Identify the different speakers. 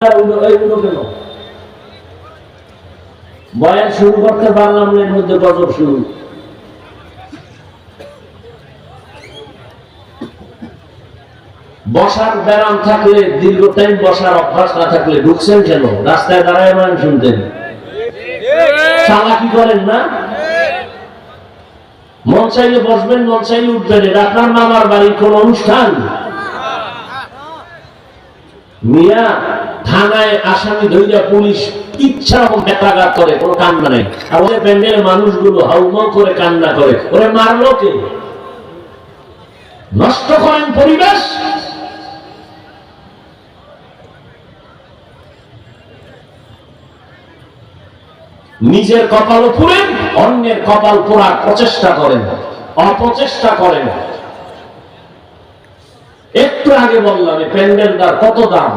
Speaker 1: কেন বয়ান শুরু করতে পারলাম না, এর মধ্যে গজব শুরু। বসার ব্যারাম থাকলে, দীর্ঘ টাইম বসার অভ্যাস না থাকলে ঢুকছেন কেন? রাস্তায় দাঁড়ায় বয়ান শুনতেন, চালাকি করেন না? মন চাইলে বসবেন, মন চাইলে উঠবেন। এটা আপনার মামার বাড়ির কোন অনুষ্ঠান? মিয়া থানায় আসামি ধইরা পুলিশ ইচ্ছা মতো বেতাঘাত করে, কোনো কান্না নেই। আর ওদের প্যান্ডেলের মানুষগুলো হাউমাউ করে কান্না করে। ওরে মারলো কে? নষ্ট করেন পরিবেশ। নিজের কপাল পুড়েন, অন্যের কপাল পোড়ার প্রচেষ্টা করেন, অপচেষ্টা করেন। একটু আগে বললাম প্যান্ডেলটার কত দাম।